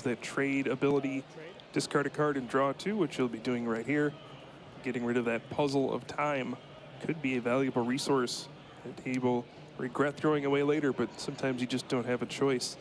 that trade ability, discard a card and draw two, which you'll be doing right here. Getting rid of that puzzle of time could be a valuable resource that he will regret throwing away later, but sometimes you just don't have a choice.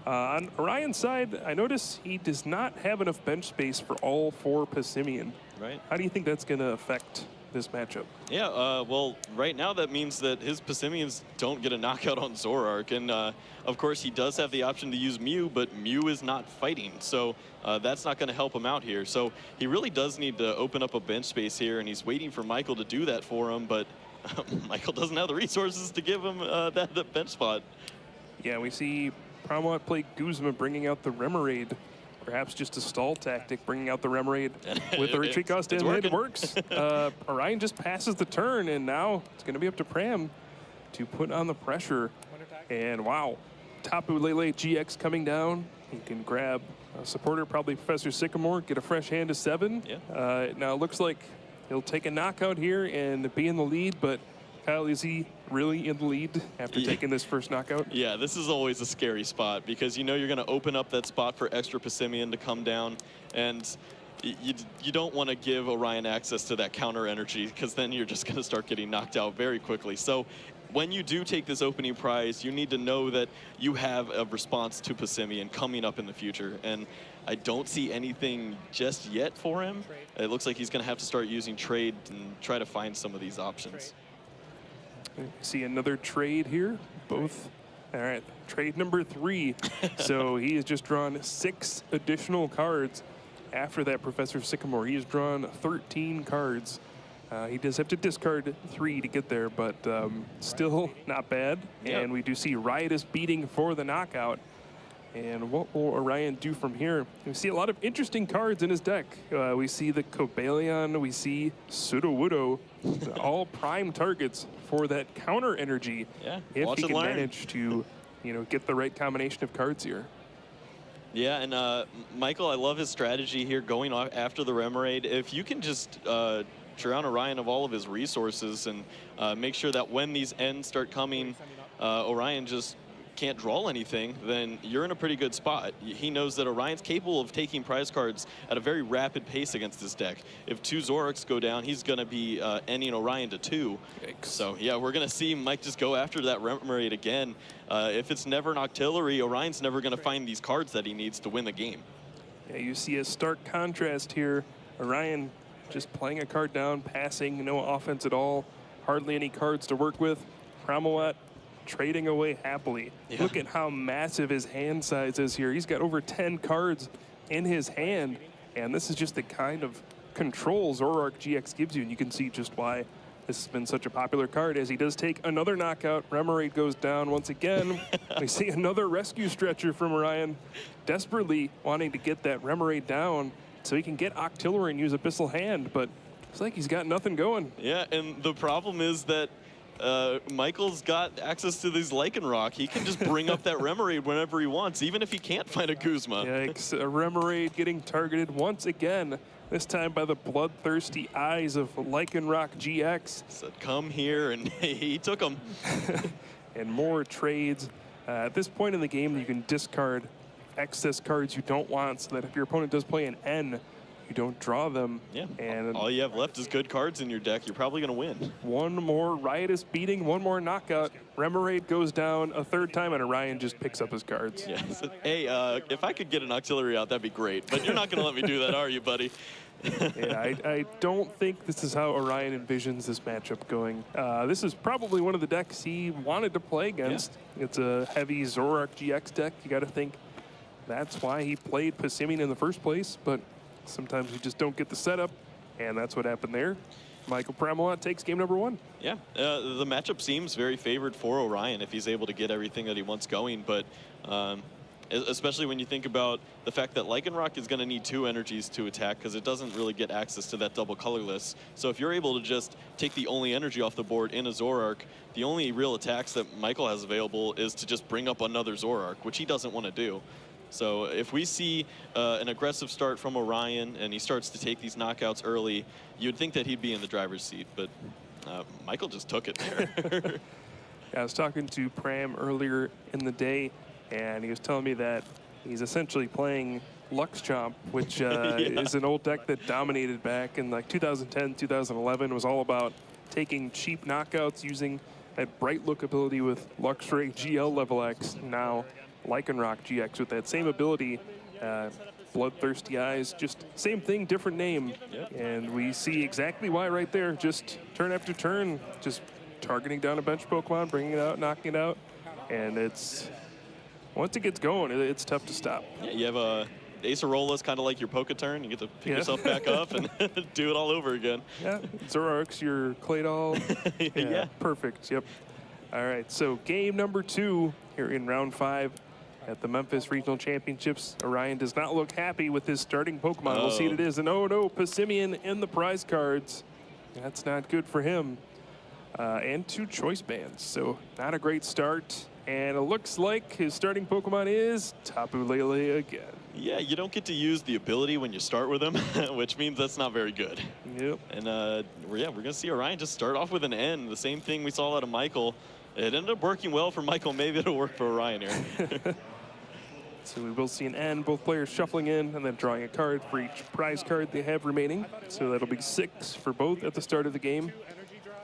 On Orion's side, I notice he does not have enough bench space for all 4 Passimian. Right. How do you think that's going to affect this matchup? Yeah, well, right now that means that his Passimians don't get a knockout on Zoroark, and of course he does have the option to use Mew, but Mew is not fighting, so that's not going to help him out here. So he really does need to open up a bench space here, and he's waiting for Michael to do that for him, but Michael doesn't have the resources to give him that bench spot. Yeah, we see Pramawat play Guzma, bringing out the Remoraid. Perhaps just a stall tactic, bringing out the Remoraid with the retreat cost, and it works. Orion just passes the turn, and now it's going to be up to Pram to put on the pressure. And wow, Tapu Lele GX coming down. He can grab a supporter, probably Professor Sycamore, get a fresh hand to 7. Yeah. Now it looks like he'll take a knockout here and be in the lead, but Kyle, is he really in the lead after taking this first knockout? Yeah, this is always a scary spot because you know you're going to open up that spot for extra Passimian to come down, and you don't want to give Orion access to that counter energy because then you're just going to start getting knocked out very quickly. So when you do take this opening prize, you need to know that you have a response to Passimian coming up in the future, and I don't see anything just yet for him. It looks like he's going to have to start using trade and try to find some of these options. See another trade here, both. All right, trade number 3. So he has just drawn 6 additional cards after that Professor Sycamore. He has drawn 13 cards. He does have to discard 3 to get there, but still not bad. Yep. And we do see Riotous beating for the knockout. And what will Orion do from here? We see a lot of interesting cards in his deck. We see the Cobalion, we see Sudowoodo, all prime targets for that counter energy. Yeah, if he can manage to, get the right combination of cards here. Yeah, and Michael, I love his strategy here going after the Remoraid. If you can just drown Orion of all of his resources and make sure that when these ends start coming, Orion just can't draw anything, then you're in a pretty good spot. He knows that Orion's capable of taking prize cards at a very rapid pace against this deck. If 2 Zoroarks go down, he's going to be ending Orion to 2. Yikes. So yeah, we're going to see Mike just go after that Remoraid again. If it's never an Octillery, Orion's never going to find these cards that he needs to win the game. Yeah, you see a stark contrast here. Orion just playing a card down, passing, no offense at all, hardly any cards to work with. Pramawat trading away happily. Yeah. Look at how massive his hand size is here. He's got over 10 cards in his hand, and this is just the kind of control Zoroark-GX gives you, and you can see just why this has been such a popular card, as he does take another knockout. Remoraid goes down once again. We see another rescue stretcher from Orion, desperately wanting to get that Remoraid down so he can get Octillery and use Abyssal Hand, but it's like he's got nothing going. Yeah, and the problem is that Michael's got access to these Lycanroc. He can just bring up that Remoraid whenever he wants, even if he can't find a Guzma. Yikes, a Remoraid getting targeted once again, this time by the bloodthirsty eyes of Lycanroc-GX. Said, come here, and he took him. And more trades. At this point in the game, you can discard excess cards you don't want, so that if your opponent does play an N, you don't draw them. Yeah, and all you have left is good cards in your deck. You're probably going to win. One more Riotous beating, one more knockout. Remoraid goes down a 3rd time, and Orion just picks up his cards. Yeah. So, hey, if I could get an Octillery out, that'd be great. But you're not going to let me do that, are you, buddy? Yeah, I don't think this is how Orion envisions this matchup going. This is probably one of the decks he wanted to play against. Yeah. It's a heavy Zoroark-GX deck. You got to think that's why he played Passimian in the first place, but sometimes we just don't get the setup, and that's what happened there. Michael Pramawat takes game number 1. Yeah, the matchup seems very favored for Orion if he's able to get everything that he wants going, but especially when you think about the fact that Lycanroc is going to need 2 energies to attack because it doesn't really get access to that double colorless. So if you're able to just take the only energy off the board in a Zoroark, the only real attacks that Michael has available is to just bring up another Zoroark, which he doesn't want to do. So if we see an aggressive start from Orion and he starts to take these knockouts early, you'd think that he'd be in the driver's seat, but Michael just took it there. Yeah, I was talking to Pram earlier in the day, and he was telling me that He's essentially playing Lux Chomp, which is an old deck that dominated back in like 2010, 2011. It was all about taking cheap knockouts using that bright look ability with Luxray GL level X. Now Lycanroc-GX with that same ability. Bloodthirsty Eyes, just same thing, different name. Yep. And we see exactly why right there. Just turn after turn, just targeting down a bench Pokemon, bringing it out, knocking it out. And it's, once it gets going, it's tough to stop. Yeah, you have a Acerola is kind of like your Poke-turn. You get to pick yourself back up and do it all over again. Yeah, Zoroark's your Claydol. Yeah, perfect, yep. All right, so game number 2 here in round 5. At the Memphis Regional Championships, Orion does not look happy with his starting Pokemon. We'll see what it is. And oh no, Passimian in the prize cards. That's not good for him. And 2 choice bands, so not a great start. And it looks like his starting Pokemon is Tapu Lele again. Yeah, you don't get to use the ability when you start with him, which means that's not very good. Yep. And we're gonna see Orion just start off with an N. The same thing we saw out of Michael. It ended up working well for Michael. Maybe it'll work for Orion here. So we will see an N, both players shuffling in and then drawing a card for each prize card they have remaining. So that'll be 6 for both at the start of the game.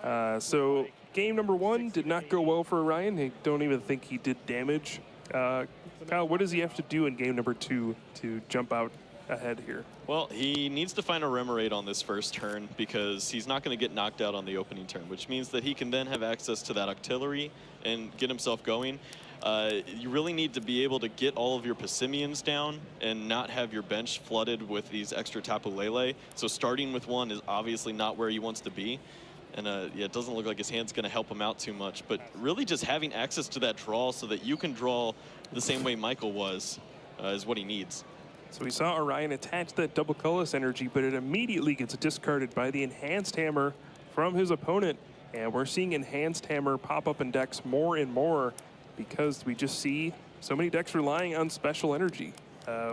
So game number 1 did not go well for Orion. I don't even think he did damage. Kyle, what does he have to do in game number 2 to jump out ahead here? Well, he needs to find a Remoraid on this first turn because he's not going to get knocked out on the opening turn, which means that he can then have access to that Octillery and get himself going. You really need to be able to get all of your Passimians down and not have your bench flooded with these extra Tapu Lele. So starting with 1 is obviously not where he wants to be. And yeah, it doesn't look like his hand's going to help him out too much. But really just having access to that draw so that you can draw the same way Michael was is what he needs. So we saw Orion attach that double colorless energy, but it immediately gets discarded by the Enhanced Hammer from his opponent. And we're seeing Enhanced Hammer pop up in decks more and more because we just see so many decks relying on special energy.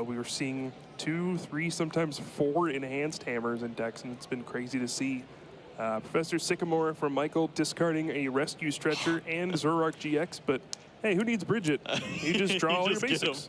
We were seeing 2, 3, sometimes 4 Enhanced Hammers in decks, and it's been crazy to see. Professor Sycamore from Michael discarding a Rescue Stretcher and Zoroark-GX, but hey, who needs Bridget? You just draw all your basics.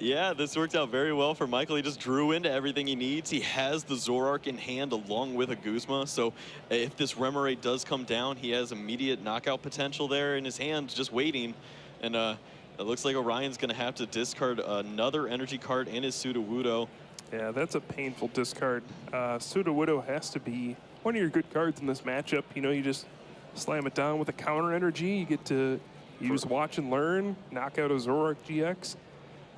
Yeah, this worked out very well for Michael. He just drew into everything he needs. He has the Zoroark in hand along with a Guzma, so if this Remoraid does come down, he has immediate knockout potential there in his hand, just waiting. And it looks like Orion's going to have to discard another energy card and his Sudowoodo. Yeah, that's a painful discard. Sudowoodo has to be one of your good cards in this matchup. You know, you just slam it down with a counter energy. You get to use Watch and Learn, knock out a Zoroark-GX.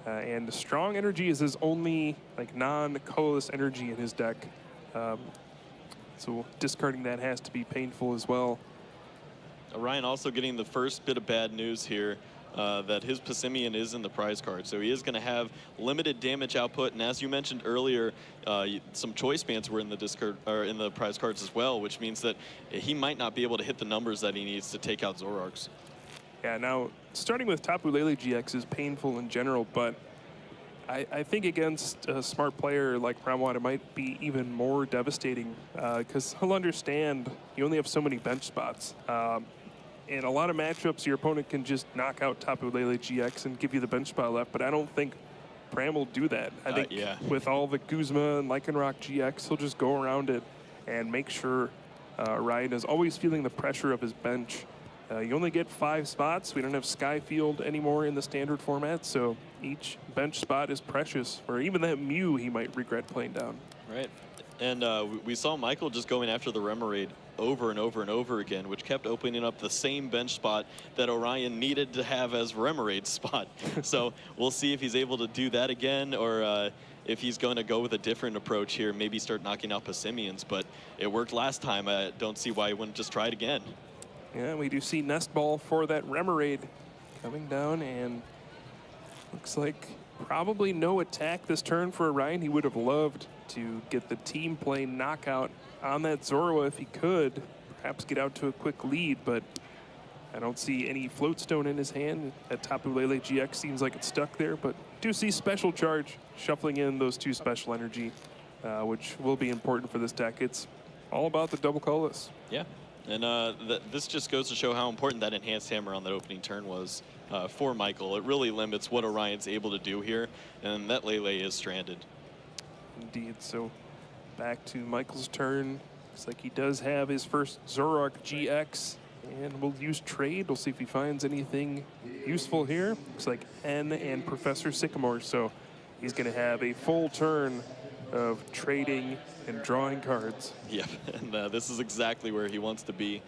And the strong energy is his only like non-colorless energy in his deck. So discarding that has to be painful as well. Orion also getting the first bit of bad news here. That his Passimian is in the prize card, so he is going to have limited damage output. And as you mentioned earlier, some choice bands were in the discard or in the prize cards as well, which means that he might not be able to hit the numbers that he needs to take out Zoroarks. Yeah, now starting with Tapu Lele-GX is painful in general, but I think against a smart player like Pramawat, it might be even more devastating because he'll understand you only have so many bench spots. In a lot of matchups, your opponent can just knock out Tapu Lele-GX and give you the bench spot left, but I don't think Pram will do that. I think with all the Guzma and Lycanroc-GX, he'll just go around it and make sure Orion is always feeling the pressure of his bench. You only get 5 spots. We don't have Skyfield anymore in the standard format, so each bench spot is precious, or even that Mew he might regret playing down. Right. And we saw Michael just going after the Remoraid over and over and over again, which kept opening up the same bench spot that Orion needed to have as Remoraid's spot. So we'll see if he's able to do that again, or if he's going to go with a different approach here, maybe start knocking out Passimians. But it worked last time. I don't see why he wouldn't just try it again. Yeah, we do see Nest Ball for that Remoraid coming down, and looks like probably no attack this turn for Orion. He would have loved to get the team play knockout on that Zorua if he could, perhaps get out to a quick lead, but I don't see any Floatstone in his hand. That Tapu Lele-GX seems like it's stuck there, but do see Special Charge shuffling in those 2 special energy, which will be important for this deck. It's all about the double colorless. Yeah. And this just goes to show how important that Enhanced Hammer on that opening turn was. for Michael. It really limits what Orion's able to do here, and that Lele is stranded. Indeed. So back to Michael's turn. Looks like he does have his first Zoroark-GX, and we'll use trade. We'll see if he finds anything useful here. Looks like N and Professor Sycamore, so he's going to have a full turn of trading and drawing cards. Yep, and this is exactly where he wants to be.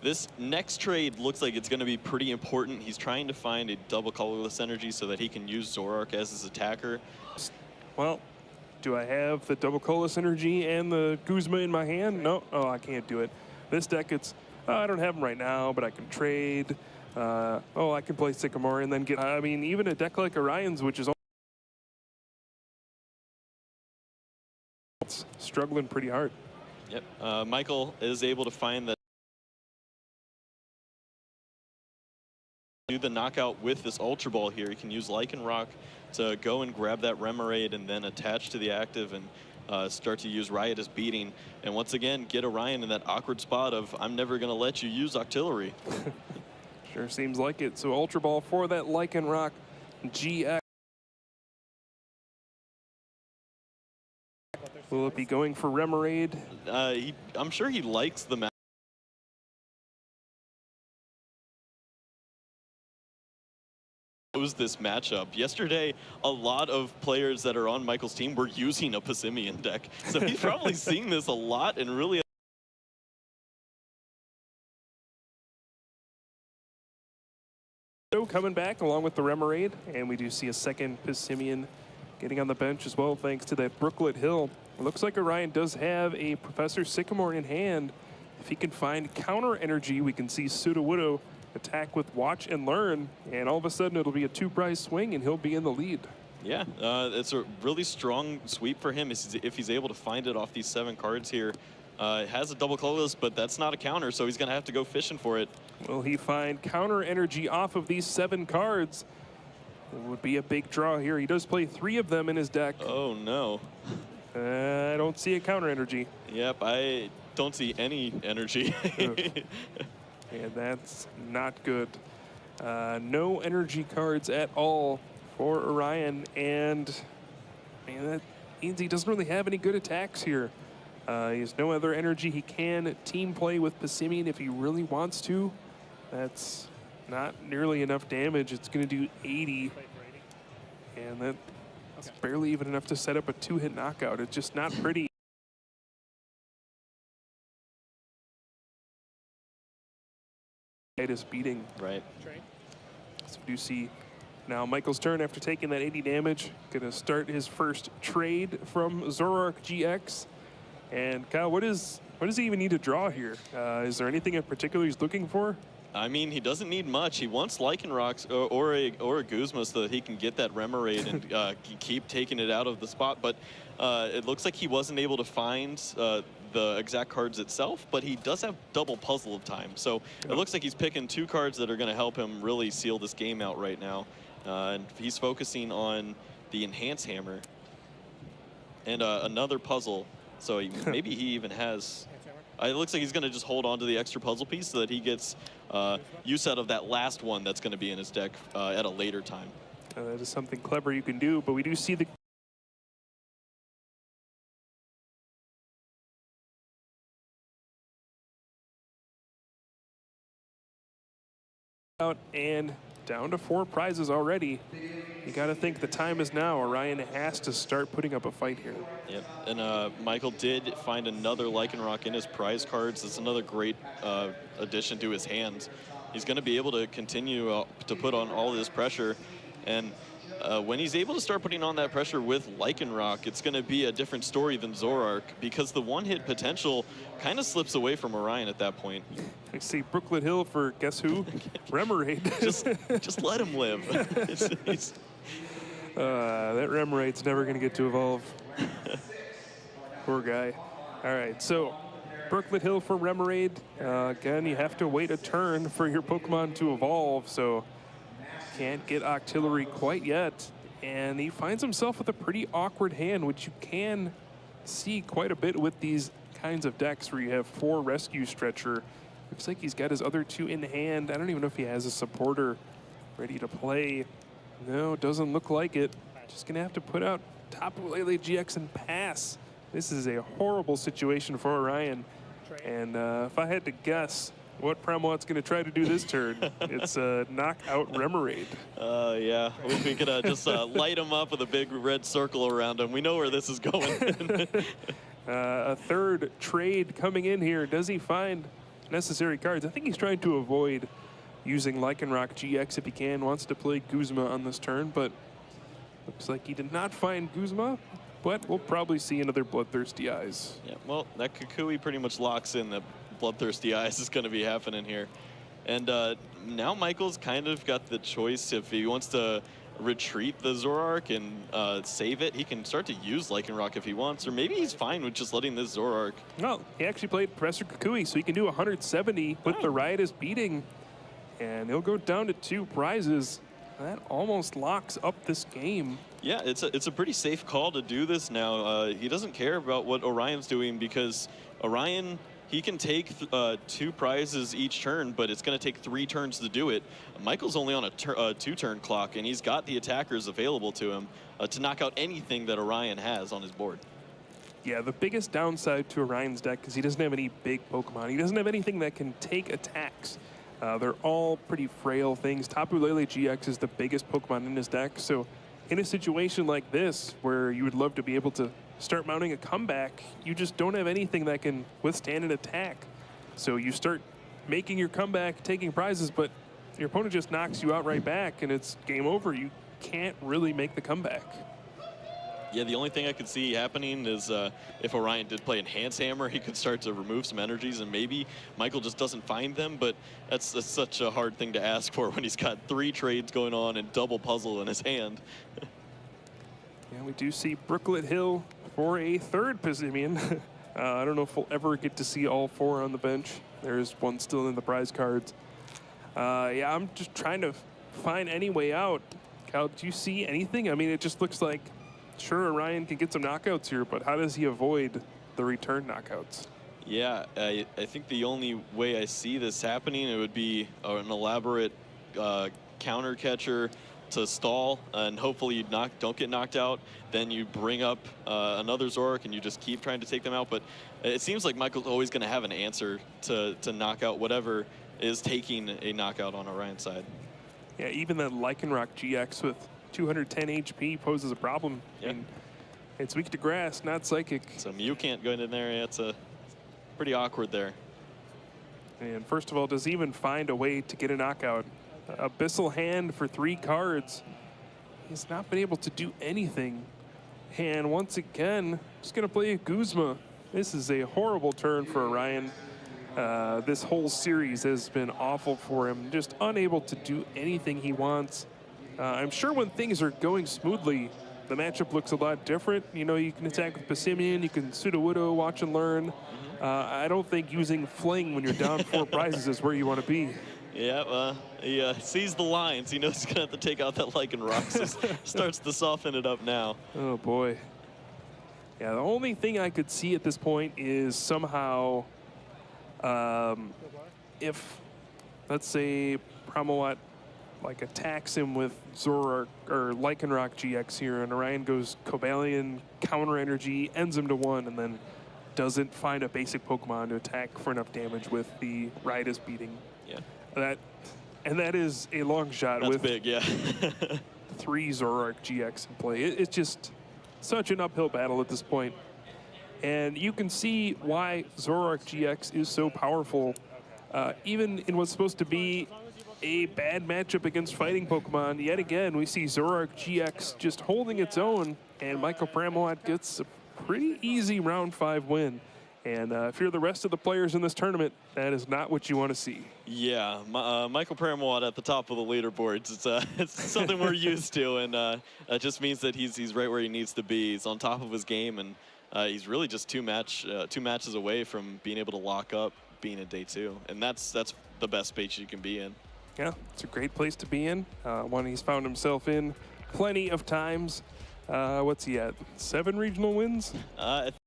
This next trade looks like it's going to be pretty important. He's trying to find a double colorless energy so that he can use Zoroark as his attacker. Well, do I have the double colorless energy and the Guzma in my hand? No. Oh, I can't do it. This deck, it's, I don't have them right now, but I can trade. I can play Sycamore and then get, I mean, even a deck like Orion's, which is struggling pretty hard. Yep, Michael is able to find that. Do the knockout with this Ultra Ball here. He can use Lycanroc to go and grab that Remoraid and then attach to the active and start to use Riotous Beating. And once again, get Orion in that awkward spot of, I'm never going to let you use Octillery. Sure seems like it. So Ultra Ball for that Lycanroc-GX. Will it be going for Remoraid? I'm sure he likes the match. This matchup. Yesterday, a lot of players that are on Michael's team were using a Passimian deck. So he's probably seeing this a lot and really... So coming back along with the Remoraid, and we do see a second Passimian getting on the bench as well, thanks to that Brooklet Hill. It looks like Orion does have a Professor Sycamore in hand. If he can find counter energy, we can see Sudowoodo attack with Watch and Learn, and all of a sudden it'll be a 2-prize swing and he'll be in the lead. Yeah, it's a really strong sweep for him if he's able to find it off these 7 cards here. It has a double colorless, but that's not a counter, so he's going to have to go fishing for it. Will he find counter energy off of these 7 cards? It would be a big draw here. He does play 3 of them in his deck. Oh, no. I don't see a counter energy. Yep, I don't see any energy. And that's not good. No energy cards at all for Orion, and man, that means he doesn't really have any good attacks here. He has no other energy. He can team play with Passimian if he really wants to. That's not nearly enough damage. It's going to do 80, and that's barely even enough to set up a 2-hit knockout. It's just not pretty. Is beating. Right. So we do see now Michael's turn after taking that 80 damage. Gonna start his first trade from Zoroark-GX. And Kyle, what does he even need to draw here? Is there anything in particular he's looking for? I mean, he doesn't need much. He wants Lycanrocs or a Guzma so that he can get that Remoraid and keep taking it out of the spot. But it looks like he wasn't able to find the exact cards itself, but he does have double puzzle of time. So it looks like he's picking 2 cards that are going to help him really seal this game out right now. And he's focusing on the Enhance Hammer and another puzzle. So maybe he even has... It looks like he's going to just hold on to the extra puzzle piece so that he gets use out of that last one that's going to be in his deck at a later time. That is something clever you can do, but we do see the... out and down to 4 prizes already. You got to think the time is now. Orion has to start putting up a fight here. Yep, and Michael did find another Lycanroc in his prize cards. It's another great addition to his hands. He's going to be able to continue to put on all this pressure, and when he's able to start putting on that pressure with Lycanroc, it's going to be a different story than Zoroark, because the one-hit potential kind of slips away from Orion at that point. I see Brooklet Hill for guess who? Remoraid. just let him live. That Remoraid's never going to get to evolve. Poor guy. All right, so Brooklet Hill for Remoraid. Again, you have to wait a turn for your Pokemon to evolve, so can't get Octillery quite yet. And he finds himself with a pretty awkward hand, which you can see quite a bit with these kinds of decks where you have 4 Rescue Stretcher, Looks like he's got his other two in hand. I don't even know if he has a supporter ready to play. No, doesn't look like it. Just gonna have to put out Tapu-Lele-GX and pass. This is a horrible situation for Orion. And if I had to guess what Pramawat's gonna try to do this turn, it's knock out Remoraid. Yeah, we could just light him up with a big red circle around him. We know where this is going. A third trade coming in here. Does he find necessary cards? I think he's trying to avoid using Lycanroc-GX if he can. Wants to play Guzma on this turn, but looks like he did not find Guzma. But we'll probably see another Bloodthirsty Eyes. Yeah, well, that Kukui pretty much locks in that Bloodthirsty Eyes is going to be happening here. And now Michael's kind of got the choice if he wants to retreat the Zoroark and save it. He can start to use Lycanroc if he wants, or maybe he's fine with just letting this Zoroark. No, he actually played Professor Kukui, so he can do 170 with the Riotous Beating. And he'll go down to 2 prizes. That almost locks up this game. Yeah, it's a pretty safe call to do this now. He doesn't care about what Orion's doing because Orion, he can take 2 prizes each turn, but it's going to take 3 turns to do it. Michael's only on a 2-turn clock, and he's got the attackers available to him to knock out anything that Orion has on his board. Yeah, the biggest downside to Orion's deck is he doesn't have any big Pokemon. He doesn't have anything that can take attacks. They're all pretty frail things. Tapu-Lele-GX is the biggest Pokemon in his deck, so in a situation like this, where you would love to be able to start mounting a comeback, you just don't have anything that can withstand an attack. So you start making your comeback, taking prizes, but your opponent just knocks you out right back, and it's game over. You can't really make the comeback. Yeah, the only thing I could see happening is if Orion did play Enhance Hammer, he could start to remove some energies, and maybe Michael just doesn't find them, but that's such a hard thing to ask for when he's got 3 trades going on and double puzzle in his hand. Yeah, we do see Brooklet Hill for a third Passimian. I don't know if we'll ever get to see all 4 on the bench. There's one still in the prize cards. Yeah, I'm just trying to find any way out. Cal, do you see anything? I mean, it just looks like, sure, Orion can get some knockouts here, but how does he avoid the return knockouts? Yeah, I think the only way I see this happening, it would be an elaborate counter catcher to stall, and hopefully you don't get knocked out. Then you bring up another Zoroark and you just keep trying to take them out. But it seems like Michael's always going to have an answer to knock out whatever is taking a knockout on Orion's side. Yeah, even the Lycanroc-GX with 210 HP poses a problem. Yep. I mean, it's weak to grass, not psychic. So Mew can't go in there. It's pretty awkward there. And first of all, does he even find a way to get a knockout? Abyssal Hand for 3 cards. He's not been able to do anything. And once again, just gonna play a Guzma. This is a horrible turn for Orion. This whole series has been awful for him. Just unable to do anything he wants. I'm sure when things are going smoothly, the matchup looks a lot different. You know, you can attack with Passimian, you can Sudowoodo, watch and learn. I don't think using Fling when you're down 4 prizes is where you want to be. Yeah, he sees the lines. He knows he's going to have to take out that Lycanroc, so starts to soften it up now. Oh, boy. Yeah, the only thing I could see at this point is somehow if, let's say, Pramawat attacks him with Zoroark or Lycanroc-GX here, and Orion goes Cobalion, counter energy, ends him to 1, and then doesn't find a basic Pokemon to attack for enough damage with the Riotous Beating. Yeah. That is a long shot. That's with big, yeah. 3 Zoroark-GX in play. It's just such an uphill battle at this point. And you can see why Zoroark-GX is so powerful. Even in what's supposed to be a bad matchup against fighting Pokemon, yet again, we see Zoroark-GX just holding its own, and Michael Pramawat gets a pretty easy round 5 win. And if you're the rest of the players in this tournament, that is not what you want to see. Yeah, Michael Pramawat at the top of the leaderboards. It's something we're used to, and that just means that he's right where he needs to be. He's on top of his game, and he's really just two matches away from being able to lock up being in day 2, and that's the best space you can be in. Yeah, it's a great place to be in. One he's found himself in plenty of times. What's he at? 7 regional wins?